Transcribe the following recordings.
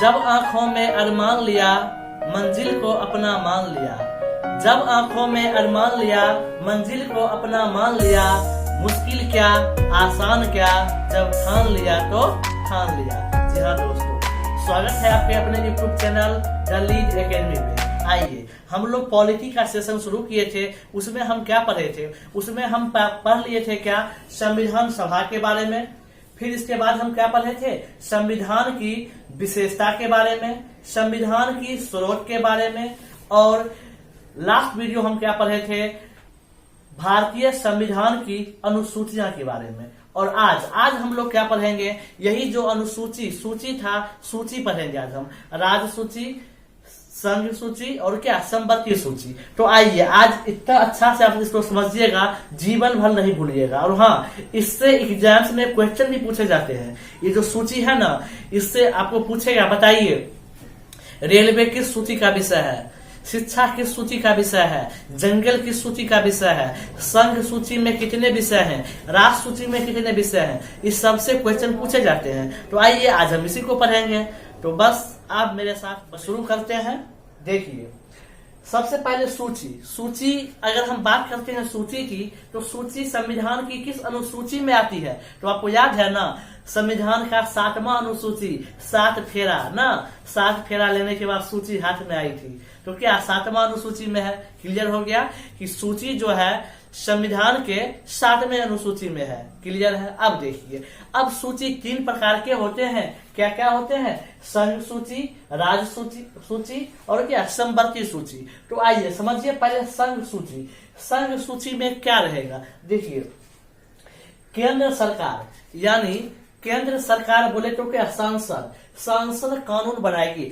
जब आंखों में अरमान लिया मंजिल को अपना मान लिया। जब आंखों में अरमान लिया मंजिल को अपना मान लिया। मुश्किल क्या आसान क्या जब ठान लिया तो ठान लिया। जी हाँ दोस्तों, स्वागत है आपके अपने YouTube channel the lead academy में। आइए, हम लोग पॉलिटी का सेशन शुरू किए थे। उसमें हम क्या पढ़े थे? उसमें हम पढ़ लिए थे क्या, संविधान सभा के बारे में। फिर इसके बाद हम क्या पढ़े थे? संविधान की विशेषता के बारे में, संविधान की स्रोत के बारे में, और लास्ट वीडियो हम क्या पढ़े थे? भारतीय संविधान की अनुसूचियां के बारे में। और आज हम लोग क्या पढ़ेंगे? यही जो सूची था, सूची पढ़ेंगे आज हम। राज्य सूची, संघ सूची और क्या संपत्ति सूची। तो आइए, आज इतना अच्छा से आप इसको समझिएगा, जीवन भर नहीं भूलिएगा। और हाँ, इससे एग्जाम्स में क्वेश्चन भी पूछे जाते हैं। ये जो सूची है ना, इससे आपको पूछेगा, बताइए रेलवे किस सूची का विषय है, शिक्षा किस सूची का विषय है, जंगल किस सूची का विषय है, संघ सूची में कितने विषय हैं, राष्ट्र सूची में कितने विषय हैं, इस सब से क्वेश्चन पूछे जाते हैं। तो आइए, आज हम इसी को पढ़ेंगे। तो बस आप मेरे साथ शुरू करते हैं। देखिए, सबसे पहले सूची अगर हम बात करते हैं सूची की, तो सूची संविधान की किस अनुसूची में आती है? तो आपको याद है ना, संविधान का 7वां अनुसूची, 7 फेरा ना, 7 फेरा लेने के बाद सूची हाथ में आई थी। तो क्या 7वां अनुसूची में है? क्लियर हो गया कि सूची जो है संविधान के 7वें अनुसूची में है। क्लियर है? अब देखिए, अब सूची 3 प्रकार के होते हैं। क्या क्या होते हैं? संघ सूची, राज्य सूची और क्या संवर्ती सूची। तो आइए समझिए पहले संघ सूची। संघ सूची में क्या रहेगा? देखिए, केंद्र सरकार, यानी केंद्र सरकार बोले तो क्या सांसद कानून बनाएगी।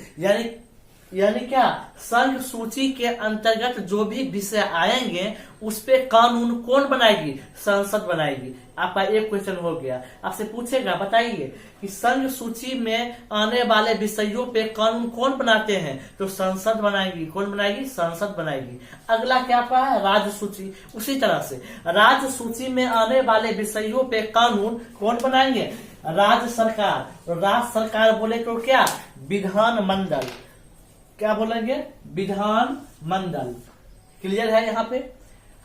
यानी क्या, संघ सूची के अंतर्गत जो भी विषय आएंगे उस पे कानून कौन बनाएगी? संसद बनाएगी। आपका एक क्वेश्चन हो गया। आपसे पूछेगा, बताइए कि संघ सूची में आने वाले विषयों पे कानून कौन बनाते हैं? तो संसद बनाएगी। कौन बनाएगी? संसद बनाएगी। अगला क्या आपका है? राज्य सूची। उसी तरह से राज्य सूची में आने वाले विषयों पे कानून कौन बनाएंगे? राज्य सरकार। राज्य सरकार बोले तो क्या? विधानमंडल। क्या बोलेंगे? विधान मंडल। क्लियर है? यहाँ पे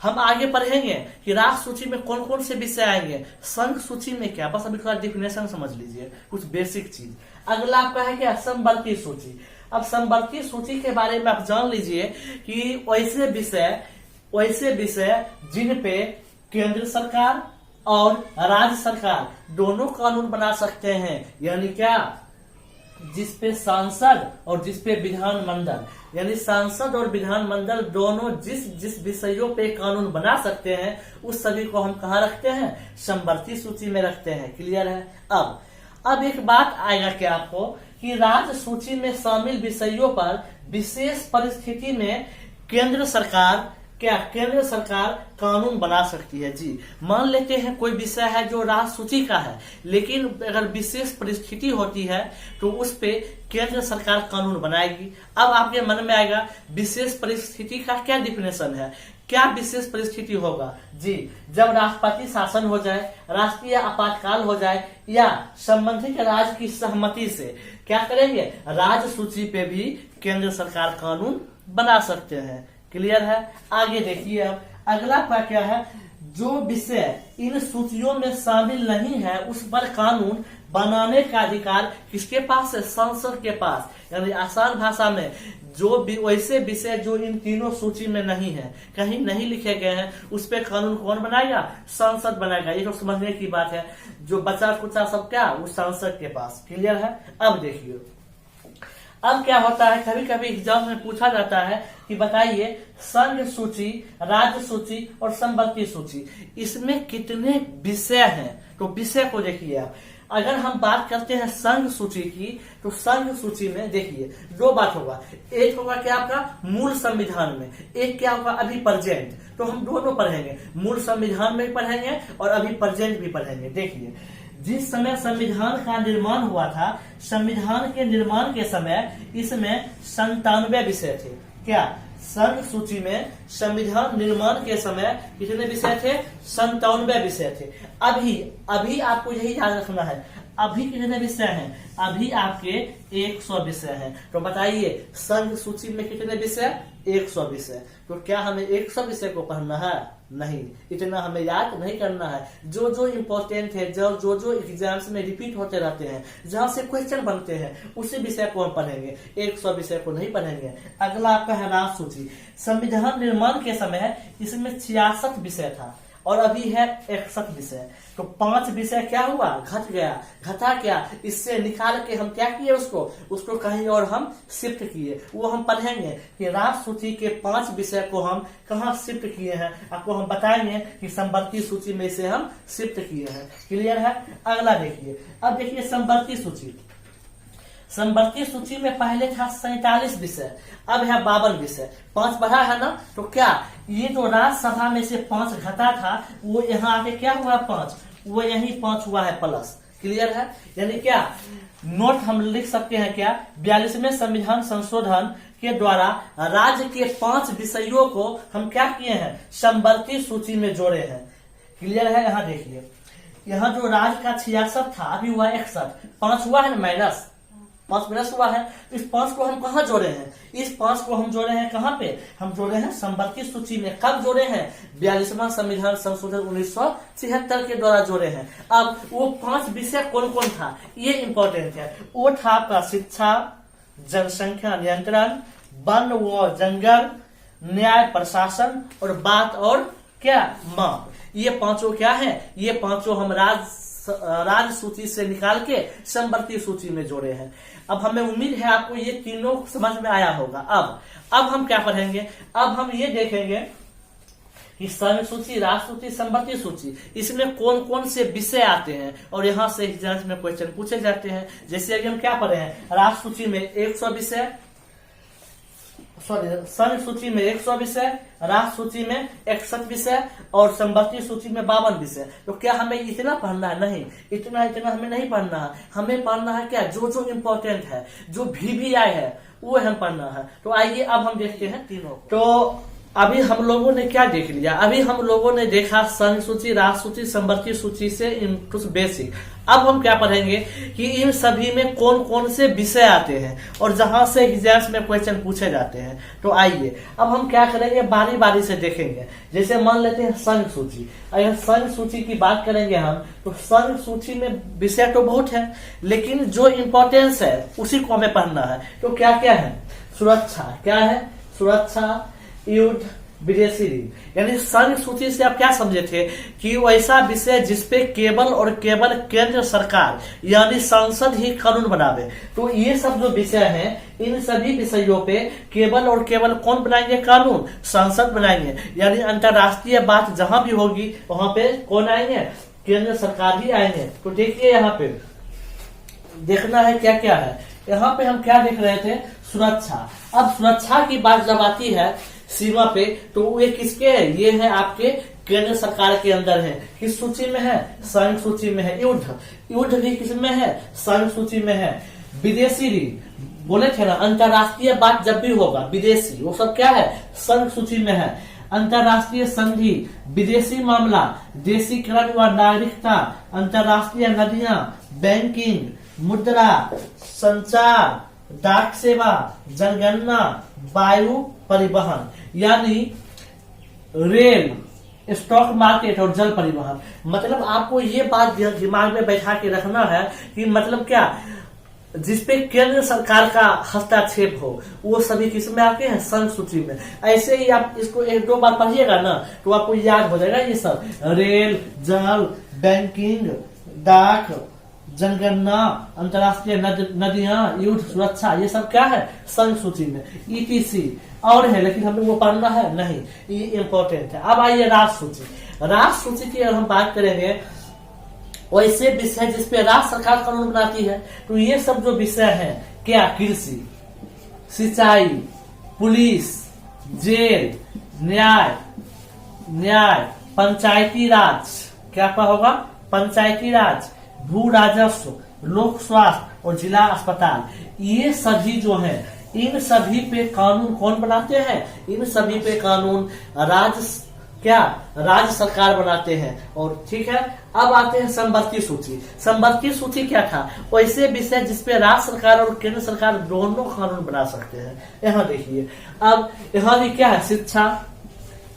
हम आगे पढ़ेंगे कि राष्ट्र सूची में कौन कौन से विषय आएंगे। संघ सूची में क्या, बस अभी थोड़ा डिफिनेशन समझ लीजिए, कुछ बेसिक चीज। अगला आपका है क्या? संवर्ती सूची। अब संवर्ती सूची के बारे में आप जान लीजिए कि वैसे विषय जिन पे केंद्र सरकार और राज्य सरकार दोनों कानून बना सकते हैं। यानी क्या, जिसपे सांसद और जिसपे विधानमंडल, यानी सांसद और विधानमंडल दोनों जिस विषयों पे कानून बना सकते हैं, उस सभी को हम कहाँ रखते हैं? संवर्ती सूची में रखते हैं। क्लियर है? अब एक बात आएगा क्या आपको कि राज्य सूची में शामिल विषयों पर विशेष परिस्थिति में केंद्र सरकार कानून बना सकती है। जी, मान लेते हैं कोई विषय है जो राज्य सूची का है, लेकिन अगर विशेष परिस्थिति होती है तो उस पे केंद्र सरकार कानून बनाएगी। अब आपके मन में आएगा, विशेष परिस्थिति का क्या डिफिनेशन है? क्या विशेष परिस्थिति होगा? जी, जब राष्ट्रपति शासन हो जाए, राष्ट्रीय आपातकाल हो जाए, या संबंधित राज्य की सहमति से क्या करेंगे? राज्य सूची पे भी केंद्र सरकार कानून बना सकते हैं। क्लियर है? आगे देखिए, अब अगला क्या है? जो विषय इन सूचियों में शामिल नहीं है उस पर कानून बनाने का अधिकार किसके पास है? संसद के पास। यानी आसान भाषा में, जो भी वैसे विषय जो इन तीनों सूची में नहीं है, कहीं नहीं लिखे गए हैं, उस पे कानून कौन बनाएगा? संसद बनाएगा। ये तो समझने की बात है। जो बचा कुचा सब क्या, वो संसद के पास। क्लियर है? अब देखिए, अब क्या होता है, कभी कभी एग्जाम में पूछा जाता है कि बताइए संघ सूची, राज्य सूची और संवर्ती सूची, इसमें कितने विषय हैं? तो विषय को देखिए आप। अगर हम बात करते हैं संघ सूची की, तो संघ सूची में देखिए 2 बात होगा। एक होगा क्या आपका मूल संविधान में, एक क्या होगा अभी प्रेजेंट। तो हम दोनों पढ़ेंगे, मूल संविधान में भी पढ़ेंगे और अभी प्रेजेंट भी पढ़ेंगे। देखिए, जिस समय संविधान का निर्माण हुआ था, संविधान के निर्माण के समय इसमें 97 विषय थे। क्या संघ सूची में संविधान निर्माण के समय कितने विषय थे? 97 विषय थे। अभी आपको यही याद रखना है, अभी कितने विषय हैं? अभी आपके 100 विषय हैं। तो बताइए संघ सूची में कितने विषय? 100 विषय। तो क्या हमें 100 विषय को पढ़ना है? नहीं, इतना हमें याद नहीं करना है। जो जो इम्पोर्टेंट है, जो एग्जाम्स में रिपीट होते रहते हैं, जहां से क्वेश्चन बनते हैं, उसी विषय को हम पढ़ेंगे, 100 विषय को नहीं पढ़ेंगे। अगला आपका है राज सूची। संविधान निर्माण के समय इसमें 66 विषय था और अभी है 61 विषय। तो 5 विषय क्या हुआ? घट गया। घटा क्या? इससे निकाल के हम क्या किए? उसको कहीं और हम शिफ्ट किए। वो हम पढ़ेंगे कि राज सूची के 5 विषय को हम कहाँ शिफ्ट किए हैं। आपको हम बताएंगे कि संवर्ती सूची में से हम शिफ्ट किए हैं। क्लियर है? अगला देखिए, अब देखिए संवर्ती सूची। संवर्ती सूची में पहले था 47 विषय, अब है 52 विषय। 5 बढ़ा है ना? तो क्या ये जो राज्यसभा में से 5 घटा था, वो यहाँ आके क्या हुआ? 5, वो यही 5 हुआ है प्लस। क्लियर है? यानी क्या नोट हम लिख सकते हैं क्या? 42वें संविधान संशोधन के द्वारा राज्य के 5 विषयों को हम क्या किए हैं? संवर्ती सूची में जोड़े हैं। क्लियर है? यहाँ देखिए, यहाँ जो राज्य का 66 था, अभी हुआ 61, 5 हुआ है ना माइनस, 5 माइनस हुआ है। तो इस 5 को हम कहाँ जोड़े हैं? इस 5 को हम जोड़े हैं कहाँ पे? हम जोड़े हैं संवर्ती सूची में। कब जोड़े हैं? 42वां संविधान संशोधन 1976 के द्वारा जोड़े हैं। अब वो 5 विषय कौन कौन था, ये इंपॉर्टेंट है। वो था आपका शिक्षा, जनसंख्या नियंत्रण, वन व जंगल, न्याय प्रशासन और बात और क्या? माप। ये 5 क्या है? ये 5 हम राज्य सूची से निकाल के संवर्ती सूची में जोड़े हैं। अब हमें उम्मीद है आपको ये तीनों समझ में आया होगा। अब हम क्या पढ़ेंगे? अब हम ये देखेंगे कि संघ सूची, राष्ट्र सूची, संवर्ती सूची, इसमें कौन कौन से विषय आते हैं और यहाँ से एग्जाम में क्वेश्चन पूछे जाते हैं। जैसे अभी हम क्या पढ़े हैं? राष्ट्र सूची में 100 विषय, संघ सूची में 100 विषय, राष्ट्र सूची में 61 विषय और संवर्ती सूची में 52 विषय। तो क्या हमें इतना पढ़ना है? नहीं, इतना हमें नहीं पढ़ना है। हमें पढ़ना है क्या? जो इम्पोर्टेंट है, जो VVI है, वो हम पढ़ना है। तो आइए अब हम देखते हैं तीनों को। तो अभी हम लोगों ने क्या देख लिया? अभी हम लोगों ने देखा संघ सूची, राष्ट्र सूची, संवर्ती सूची से कुछ बेसिक। अब हम क्या पढ़ेंगे कि इन सभी में कौन कौन से विषय आते हैं और जहां से एग्जाम्स में क्वेश्चन पूछे जाते हैं। तो आइए अब हम क्या करेंगे, बारी बारी से देखेंगे। जैसे मान लेते हैं संघ सूची। अगर संघ सूची की बात करेंगे हम, तो संघ सूची में विषय तो बहुत है, लेकिन जो इम्पोर्टेंस है उसी को हमें पढ़ना है। तो क्या क्या है? सुरक्षा। क्या है? सुरक्षा, युद्ध, विदेशी ऋण। यानी संघ सूची से आप क्या समझे थे कि वैसा विषय जिसपे केवल और केवल केंद्र सरकार यानी संसद ही कानून बनावे। तो ये सब जो विषय हैं, इन सभी विषयों पे केवल और केवल कौन बनाएंगे कानून? संसद बनाएंगे। यानी अंतरराष्ट्रीय बात जहां भी होगी वहां पे कौन आएंगे? केंद्र सरकार ही आएंगे। तो देखिए यहाँ पे देखना है क्या क्या है। यहाँ पे हम क्या देख रहे थे? सुरक्षा। अब सुरक्षा की बात जब आती है सीमा पे, तो ये किसके है? ये है आपके केंद्र सरकार के अंदर है। किस सूची में है? संघ सूची में है। युद्ध भी किसमें है? संघ सूची में है। विदेशी ऋण बोले थे ना, अंतरराष्ट्रीय बात जब भी होगा विदेशी, वो सब क्या है? संघ सूची में है। अंतरराष्ट्रीय संधि, विदेशी मामला, देशीकरण व नागरिकता, अंतरराष्ट्रीय नदियां, बैंकिंग, मुद्रा, संचार, डाक सेवा, जनगणना, वायु परिवहन यानी रेल, स्टॉक मार्केट और जल परिवहन। मतलब आपको ये बात दिमाग में बैठा के रखना है कि मतलब क्या, जिसपे केंद्र सरकार का हस्तक्षेप हो, वो सभी किसमें आते हैं? संघ सूची में। ऐसे ही आप इसको 1-2 बार पढ़िएगा ना, तो आपको याद हो जाएगा ये सब। रेल, जल, बैंकिंग, डाक, जनगणना, अंतरराष्ट्रीय नदियां, युद्ध, सुरक्षा, ये सब क्या है? संघ सूची में। ETC और है, लेकिन हमें वो पढ़ना है नहीं, ये इम्पोर्टेंट है। अब आइए राष्ट्र सूची। राष्ट्र सूची की अगर हम बात करेंगे, वैसे विषय जिसपे राज्य सरकार कानून बनाती है, तो ये सब जो विषय हैं क्या? कृषि, सिंचाई, पुलिस, जेल, न्याय, पंचायती राज, क्या होगा? पंचायती राज, भू राजस्व, लोक स्वास्थ्य और जिला अस्पताल। ये सभी जो है, इन सभी पे कानून कौन बनाते हैं? इन सभी पे कानून राज्य सरकार बनाते हैं। और ठीक है, अब आते हैं संपत्ति सूची। संपत्ति सूची क्या था? वैसे विषय जिसपे राज्य सरकार और केंद्र सरकार दोनों कानून बना सकते हैं। यहाँ देखिए, अब यहाँ भी क्या है? शिक्षा,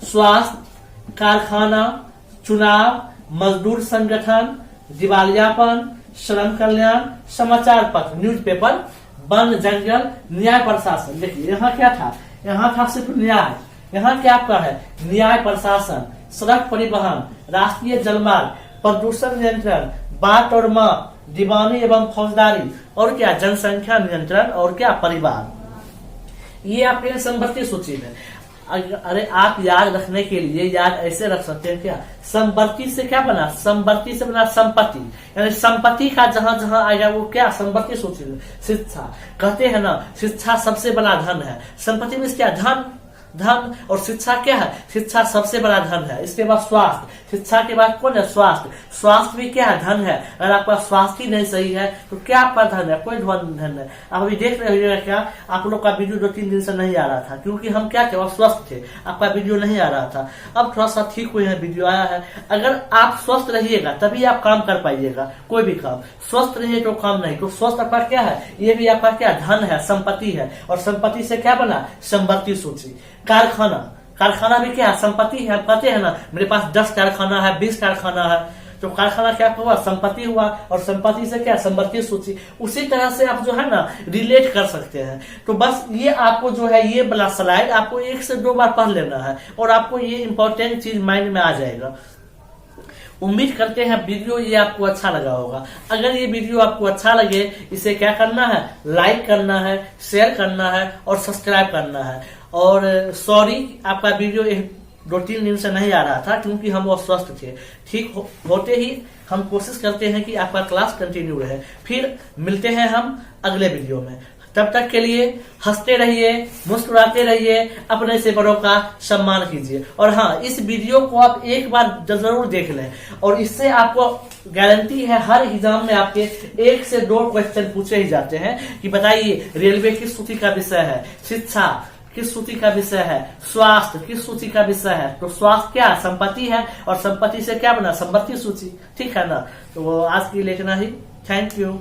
स्वास्थ्य, कारखाना, चुनाव, मजदूर संगठन, दिवालियापन, श्रम कल्याण, समाचार पत्र, न्यूज़पेपर, वन जंगल, न्याय प्रशासन। देखिए यहाँ क्या था? यहाँ था सिर्फ न्याय। यहाँ क्या आपका है? न्याय प्रशासन, सड़क परिवहन, राष्ट्रीय जलमार्ग, प्रदूषण नियंत्रण, बाट और माप, दीवानी एवं फौजदारी, और क्या? जनसंख्या नियंत्रण, और क्या? परिवार। ये आपके संपत्ति सूची में। अरे आप याद रखने के लिए याद ऐसे रख सकते हैं क्या? संपत्ति से क्या बना? संपत्ति से बना संपत्ति, यानी संपत्ति का जहां जहां आएगा वो क्या? संपत्ति सूची में। शिक्षा, कहते हैं ना शिक्षा सबसे बड़ा धन है। संपत्ति में क्या? धन और शिक्षा क्या है? शिक्षा सबसे बड़ा धन है। इसके बाद स्वास्थ्य, शिक्षा के बाद कौन है? स्वास्थ्य। स्वास्थ्य भी क्या है? धन है। अगर आपका स्वास्थ्य ही नहीं सही है तो क्या आपका धन है? कोई धन है। आप अभी देख रहे होंगे क्या, आप लोग का वीडियो 2-3 दिन से नहीं आ रहा था, क्योंकि हम क्या थे? स्वस्थ थे, आपका वीडियो नहीं आ रहा था। अब थोड़ा सा ठीक हुए हैं, वीडियो आया है। अगर आप स्वस्थ रहिएगा तभी आप काम कर पाइएगा, कोई भी काम। स्वस्थ रहिए तो काम नहीं। तो स्वस्थ आपका क्या है? ये भी आपका क्या? धन है, संपत्ति है। और संपत्ति से क्या बना? संपत्ति सूची। कारखाना भी क्या है? संपत्ति है। आप कहते हैं ना मेरे पास 10 कारखाना है, 20 कारखाना है, तो कारखाना क्या हुआ? संपत्ति हुआ। और संपत्ति से क्या? संपत्ति सूची। उसी तरह से आप जो है ना रिलेट कर सकते हैं। तो बस ये आपको जो है ये वाला स्लाइड आपको 1 से 2 बार पढ़ लेना है और आपको ये इंपॉर्टेंट चीज माइंड में आ जाएगा। उम्मीद करते हैं वीडियो ये आपको अच्छा लगा होगा। अगर ये वीडियो आपको अच्छा लगे, इसे क्या करना है? लाइक करना है, शेयर करना है और सब्सक्राइब करना है। और सॉरी आपका वीडियो 2-3 दिन से नहीं आ रहा था, क्योंकि हम अस्वस्थ थे। ठीक होते ही हम कोशिश करते हैं कि आपका क्लास कंटिन्यू रहे। फिर मिलते हैं हम अगले वीडियो में। तब तक के लिए हंसते रहिए, मुस्कुराते रहिए, अपने से बड़ों का सम्मान कीजिए। और हाँ, इस वीडियो को आप एक बार जरूर देख लें, और इससे आपको गारंटी है हर एग्जाम में आपके 1 से 2 क्वेश्चन पूछे ही जाते हैं कि बताइए रेलवे किस सूची का विषय है, शिक्षा किस सूची का विषय है, स्वास्थ्य किस सूची का विषय है। तो स्वास्थ्य क्या? संपत्ति है। और संपत्ति से क्या बना? संपत्ति सूची। ठीक है ना? तो आज के लिए इतना ही। Thank you.